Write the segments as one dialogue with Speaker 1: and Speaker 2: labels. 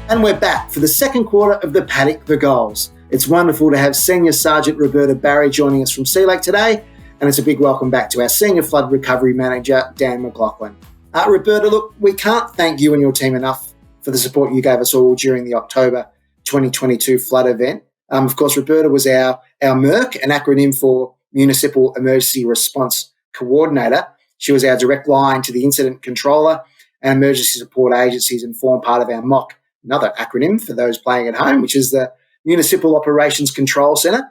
Speaker 1: And we're back for the second quarter of the Paddock the Goals. It's wonderful to have Senior Sergeant Roberta Barry joining us from Sea Lake today, and it's a big welcome back to our Senior Flood Recovery Manager, Dan McLaughlin. Roberta, look, we can't thank you and your team enough for the support you gave us all during the October 2022 flood event. Of course, Roberta was our MERC, an acronym for Municipal Emergency Response Coordinator. She was our direct line to the incident controller and emergency support agencies and formed part of our MOC, another acronym for those playing at home, which is the Municipal Operations Control Centre,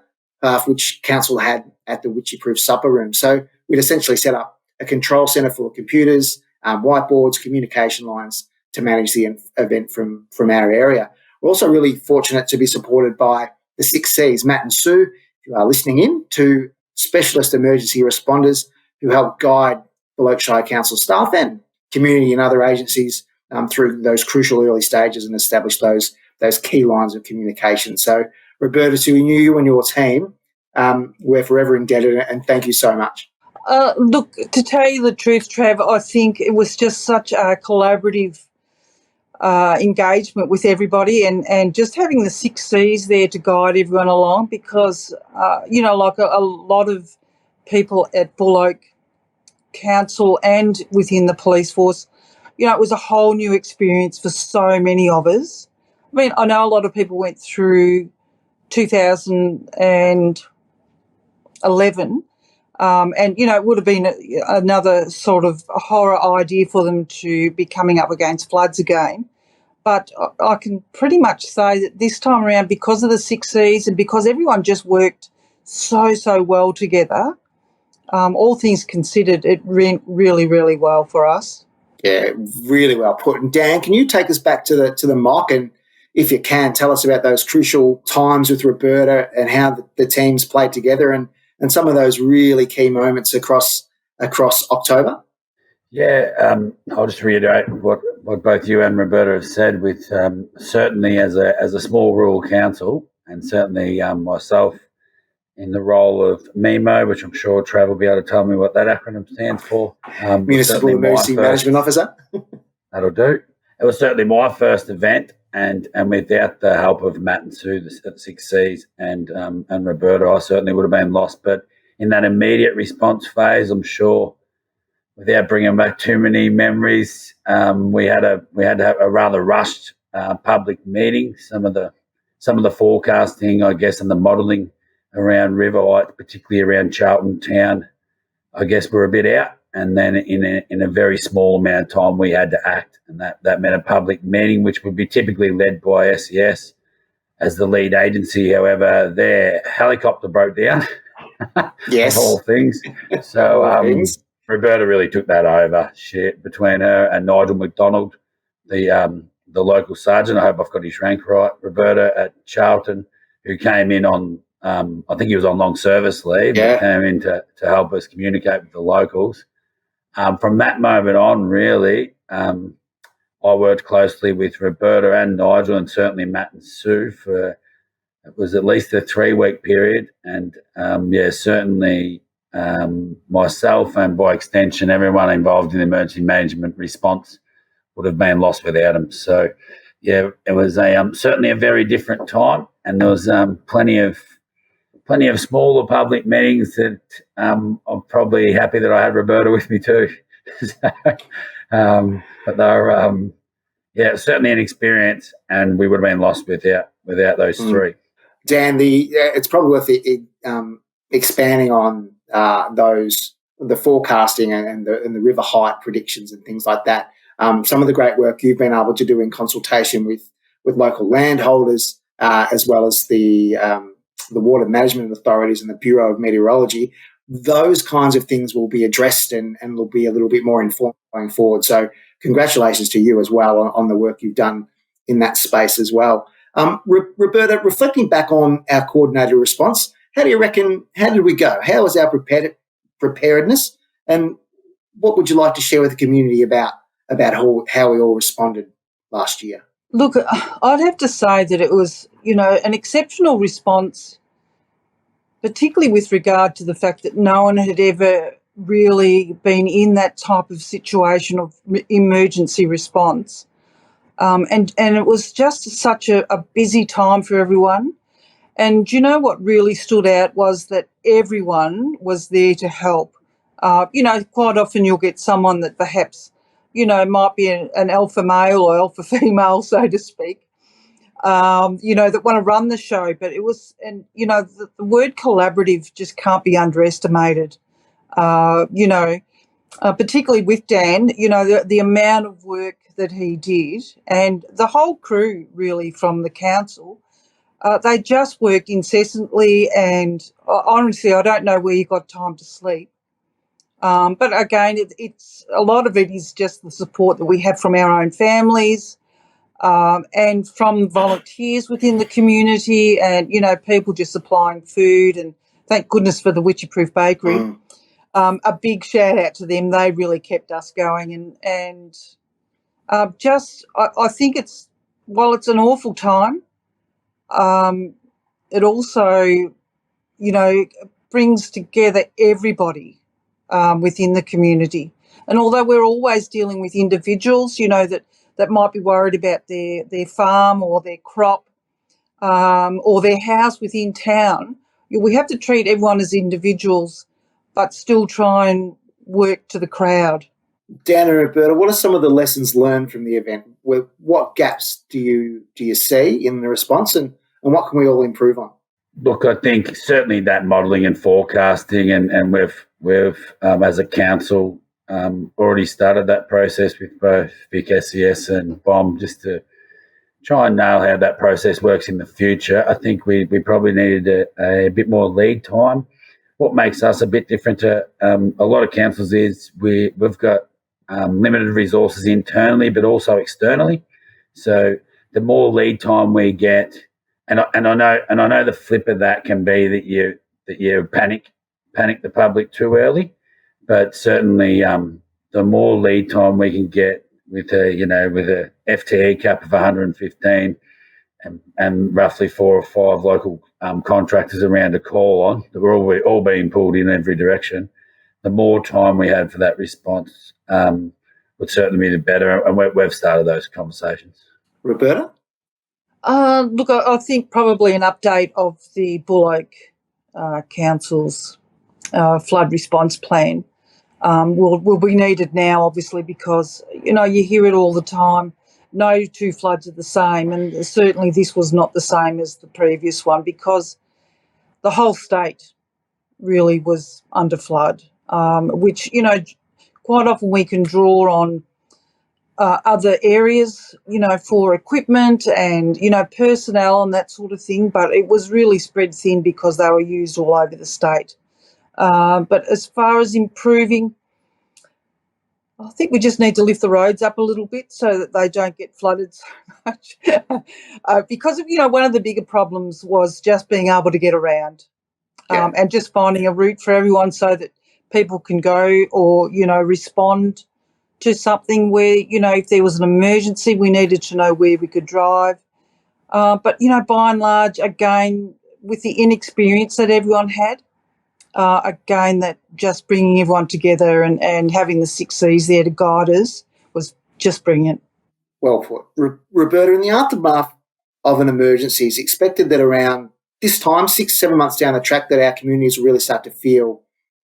Speaker 1: which Council had at the Witchy-proof supper room. So we'd essentially set up a control centre full of computers, whiteboards, communication lines to manage the event from our area. We're also really fortunate to be supported by the 6 Cs, Matt and Sue, who are listening in, two specialist emergency responders who help guide the Shire Council staff and community and other agencies through those crucial early stages and establish those key lines of communication. So, Roberta, to you and your team, we're forever indebted, and thank you so much.
Speaker 2: Look, to tell you the truth, Trav, I think it was just such a collaborative engagement with everybody and just having the 6 Cs there to guide everyone along because, like a lot of people at Bull Oak Council and within the police force, it was a whole new experience for so many of us. I mean, I know a lot of people went through 2011 and, it would have been another sort of horror idea for them to be coming up against floods again. But I can pretty much say that this time around, because of the 6 Cs and because everyone just worked so well together, all things considered, it went really, really well for us.
Speaker 1: Yeah, really well put. And Dan, can you take us back to the mock and, if you can, tell us about those crucial times with Roberta and how the teams played together and some of those really key moments across October?
Speaker 3: Yeah, I'll just reiterate what both you and Roberta have said. With certainly as a small rural council, and certainly myself in the role of MIMO, which I'm sure Trav will be able to tell me what that acronym stands for.
Speaker 1: Municipal Emergency Management Officer.
Speaker 3: That'll do. It was certainly my first event, and without the help of Matt and Sue, the 6 Cs, and Roberta, I certainly would have been lost. But in that immediate response phase, I'm sure, without bringing back too many memories, we had to have a rather rushed public meeting. Some of the forecasting, I guess, and the modelling around River Heights, particularly around Charlton Town, I guess we're a bit out. And then in a very small amount of time, we had to act. And that meant a public meeting, which would be typically led by SES as the lead agency. However, their helicopter broke down,
Speaker 1: yes,
Speaker 3: of all things. So Roberta really took that over. Between her and Nigel McDonald, the local sergeant, I hope I've got his rank right, Roberta at Charlton, who came in on, I think he was on long service leave, but came in to help us communicate with the locals. From that moment on, really, I worked closely with Roberta and Nigel, and certainly Matt and Sue for, it was at least a 3-week period. And certainly myself and by extension, everyone involved in the emergency management response would have been lost without them. So, yeah, it was certainly a very different time, and there was plenty of smaller public meetings that I'm probably happy that I had Roberta with me too. But they were, certainly an experience, and we would have been lost without those three.
Speaker 1: Dan, it's probably worth expanding on the forecasting and the river height predictions and things like that. Some of the great work you've been able to do in consultation with local landholders, as well as the water management authorities and the Bureau of Meteorology, those kinds of things will be addressed and will be a little bit more informed going forward. So congratulations to you as well on the work you've done in that space as well. Roberta, reflecting back on our coordinated response, how did we go? How was our preparedness, and what would you like to share with the community about how we all responded last year?
Speaker 2: Look, I'd have to say that it was, an exceptional response, particularly with regard to the fact that no one had ever really been in that type of situation of emergency response. And it was just such a busy time for everyone. And you know what really stood out was that everyone was there to help. Quite often you'll get someone that perhaps, might be an alpha male or alpha female, so to speak, that want to run the show. But it was, and, the word collaborative just can't be underestimated. Particularly with Dan, the amount of work that he did, and the whole crew really from the council, they just work incessantly, and honestly, I don't know where you got time to sleep. But again, it's a lot of it is just the support that we have from our own families, and from volunteers within the community, and people just supplying food, and thank goodness for the Witchy Proof Bakery. A big shout out to them. They really kept us going, and I think while it's an awful time, it also, brings together everybody within the community. And although we're always dealing with individuals, that might be worried about their farm or their crop, or their house within town, we have to treat everyone as individuals, but still try and work to the crowd.
Speaker 1: Dan and Roberta, what are some of the lessons learned from the event? What gaps do you see in the response, and what can we all improve on?
Speaker 3: Look, I think certainly that modelling and forecasting, and we've as a council already started that process with both Vic SES and BOM, just to try and nail how that process works in the future. I think we probably needed a bit more lead time. What makes us a bit different to a lot of councils is we've got limited resources internally, but also externally. So the more lead time we get, and I know the flip of that can be that you panic the public too early, but certainly the more lead time we can get with a FTE cap of 115 and roughly 4 or 5 local contractors around to call on, that we're all being pulled in every direction, the more time we had for that response would certainly be the better, and we've started those conversations.
Speaker 1: Roberta?
Speaker 2: Look, I think probably an update of the Bull Oak Council's flood response plan will be needed now, obviously, because, you hear it all the time. No two floods are the same, and certainly this was not the same as the previous one, because the whole state really was under flood, which, quite often we can draw on other areas, for equipment and, personnel and that sort of thing, but it was really spread thin because they were used all over the state. But as far as improving, I think we just need to lift the roads up a little bit so that they don't get flooded so much. Because, one of the bigger problems was just being able to get around, and just finding a route for everyone so that people can go or, respond to something where, if there was an emergency, we needed to know where we could drive. But, by and large, again, with the inexperience that everyone had, again, that just bringing everyone together and having the 6 Cs there to guide us was just brilliant.
Speaker 1: Well put. Roberta, in the aftermath of an emergency, it's expected that around this time, 6-7 months down the track, that our communities will really start to feel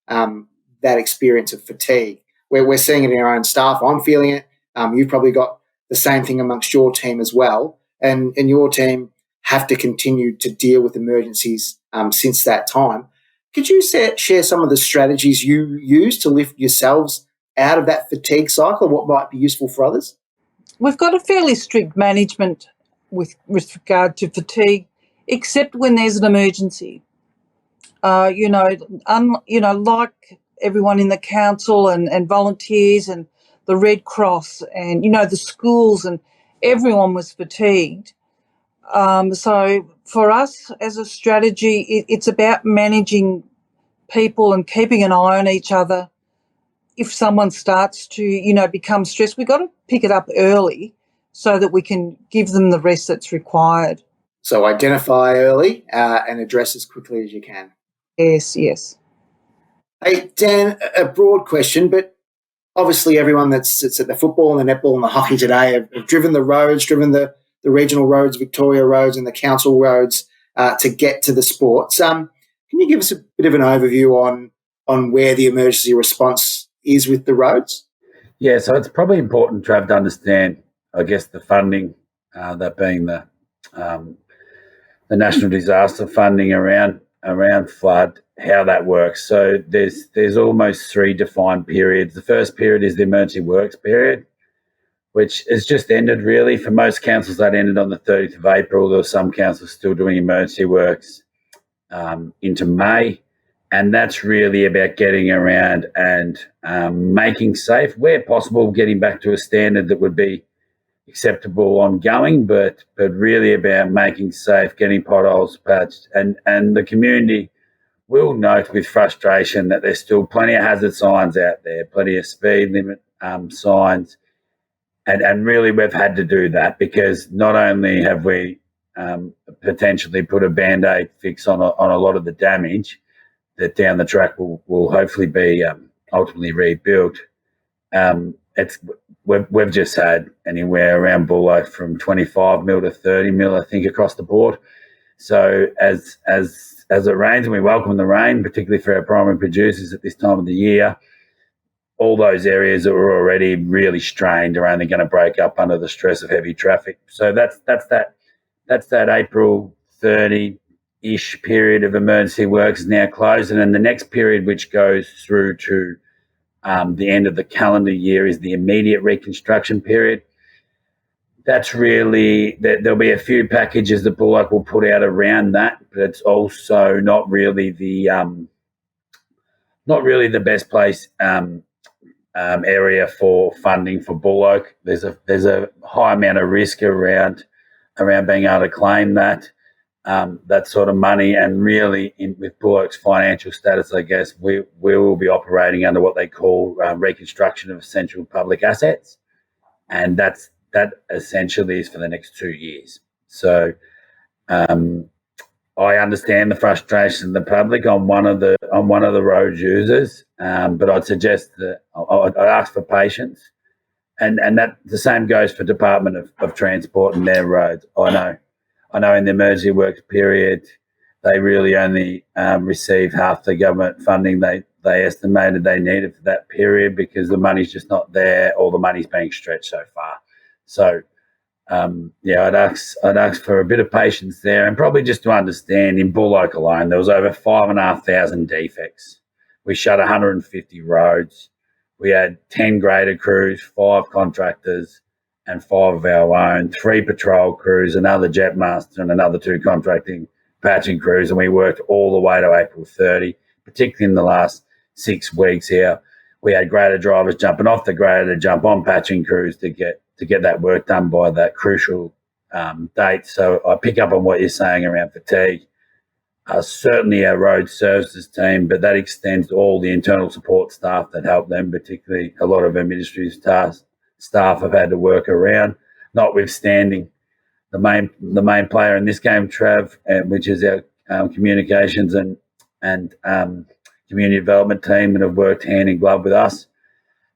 Speaker 1: that experience of fatigue. We're seeing it in our own staff. I'm feeling it. You've probably got the same thing amongst your team as well. And your team have to continue to deal with emergencies since that time. Could you share some of the strategies you use to lift yourselves out of that fatigue cycle, what might be useful for others?
Speaker 2: We've got a fairly strict management with regard to fatigue, except when there's an emergency. Like everyone in the council and volunteers and the Red Cross and, the schools, and everyone was fatigued. So for us as a strategy, it's about managing people and keeping an eye on each other. If someone starts to, become stressed, we've got to pick it up early so that we can give them the rest that's required.
Speaker 1: So identify early and address as quickly as you can.
Speaker 2: Yes.
Speaker 1: Hey, Dan, a broad question, but obviously everyone that sits at the football and the netball and the hockey today have driven the roads, driven the regional roads, Victoria roads and the council roads to get to the sports. Can you give us a bit of an overview on where the emergency response is with the roads?
Speaker 3: Yeah, so it's probably important, Trav, to understand, I guess, the funding, that being the national disaster funding around flood, how that works. So there's almost 3 defined periods. The first period is the emergency works period, which has just ended really. For most councils, that ended on the 30th of April. There were some councils still doing emergency works into May. And that's really about getting around and making safe, where possible, getting back to a standard that would be acceptable ongoing, but really about making safe, getting potholes patched. And the community will note with frustration that there's still plenty of hazard signs out there, plenty of speed limit signs. And really we've had to do that because not only have we potentially put a Band-Aid fix on a lot of the damage that down the track will hopefully be ultimately rebuilt. We've just had anywhere around Bullock from 25 mil to 30 mil, I think, across the board. So as it rains, and we welcome the rain, particularly for our primary producers at this time of the year, all those areas that were already really strained are only going to break up under the stress of heavy traffic. So that's that April 30-ish period of emergency works is now closed, and then the next period, which goes through to the end of the calendar year, is the immediate reconstruction period. That's really there'll be a few packages that Bullock will put out around that, but it's also not really the best place area for funding for Bullock. There's a high amount of risk around being able to claim that sort of money, and really with Bullock's financial status, I guess we will be operating under what they call reconstruction of essential public assets, and that essentially is for the next 2 years. So I understand the frustration of the public on one of the road users, but I'd suggest that I'd ask for patience, and that the same goes for Department of Transport and their roads. I know in the emergency works period, they really only received half the government funding they estimated they needed for that period because the money's just not there, or the money's being stretched so far. So, I'd ask for a bit of patience there, and probably just to understand, in Bullock alone, there was over 5,500 defects. We shut 150 roads. We had 10 grader crews, 5 contractors, and 5 of our own, 3 patrol crews, another jetmaster, and another 2 contracting patching crews. And we worked all the way to April 30, particularly in the last 6 weeks here. We had grader drivers jumping off the grader to jump on patching crews to get that work done by that crucial date. So I pick up on what you're saying around fatigue. Certainly our road services team, but that extends to all the internal support staff that help them, particularly a lot of administrative staff have had to work around, notwithstanding the main player in this game, Trav, which is our communications and community development team that have worked hand in glove with us.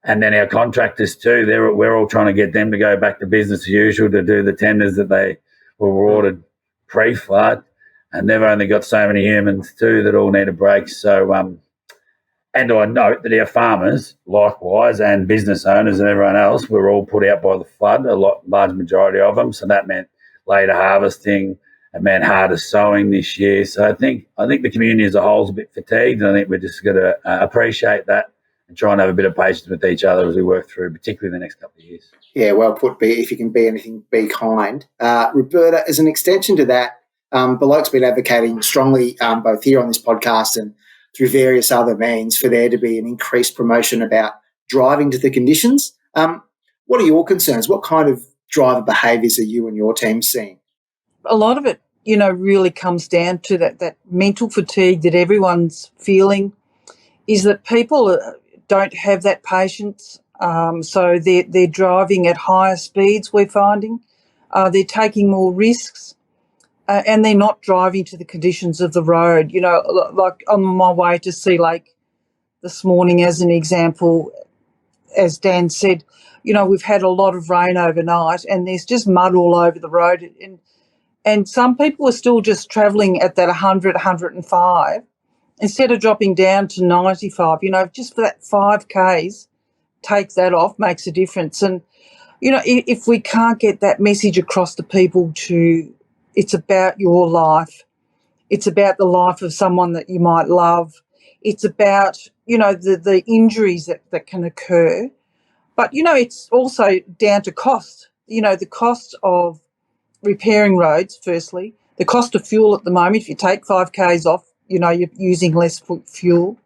Speaker 3: And then our contractors too, we're all trying to get them to go back to business as usual to do the tenders that they were awarded pre-flood. And they've only got so many humans too that all need a break. So, and I note that our farmers, likewise, and business owners and everyone else, were all put out by the flood, large majority of them. So that meant later harvesting, it meant harder sowing this year. So I think the community as a whole is a bit fatigued, and I think we're just going to appreciate that and try and have a bit of patience with each other as we work through, particularly the next couple of years.
Speaker 1: Yeah, well put. If you can be anything, be kind. Roberta, as an extension to that, Bullock's been advocating strongly, both here on this podcast and through various other means, for there to be an increased promotion about driving to the conditions. What are your concerns? What kind of driver behaviours are you and your team seeing?
Speaker 2: A lot of it, really comes down to that mental fatigue that everyone's feeling, is that people don't have that patience. So they're driving at higher speeds, we're finding. They're taking more risks. And they're not driving to the conditions of the road. Like on my way to Sea Lake this morning, as an example, as Dan said, we've had a lot of rain overnight and there's just mud all over the road. And some people are still just travelling at that 100, 105 instead of dropping down to 95. Just for that 5Ks, take that off, makes a difference. And, if we can't get that message across to people it's about your life, it's about the life of someone that you might love, it's about, the injuries that can occur. But, it's also down to cost, the cost of repairing roads, firstly, the cost of fuel at the moment. If you take 5Ks off, you're using less fuel.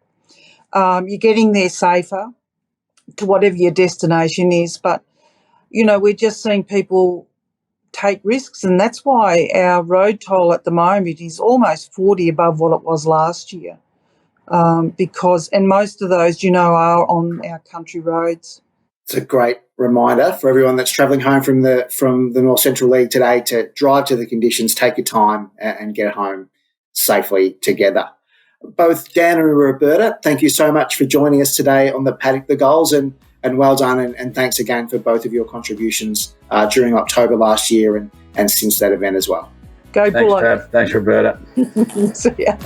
Speaker 2: You're getting there safer to whatever your destination is. But, we're just seeing people take risks, and that's why our road toll at the moment is almost 40 above what it was last year, and most of those, are on our country roads.
Speaker 1: It's a great reminder for everyone that's travelling home from the North Central League today to drive to the conditions, take your time and get home safely together. Both Dan and Roberta, thank you so much for joining us today on the Paddock the Goals, and well done, and thanks again for both of your contributions during October last year and since that event as well.
Speaker 2: Go Bullocks.
Speaker 3: Thanks, Roberta.
Speaker 2: See ya.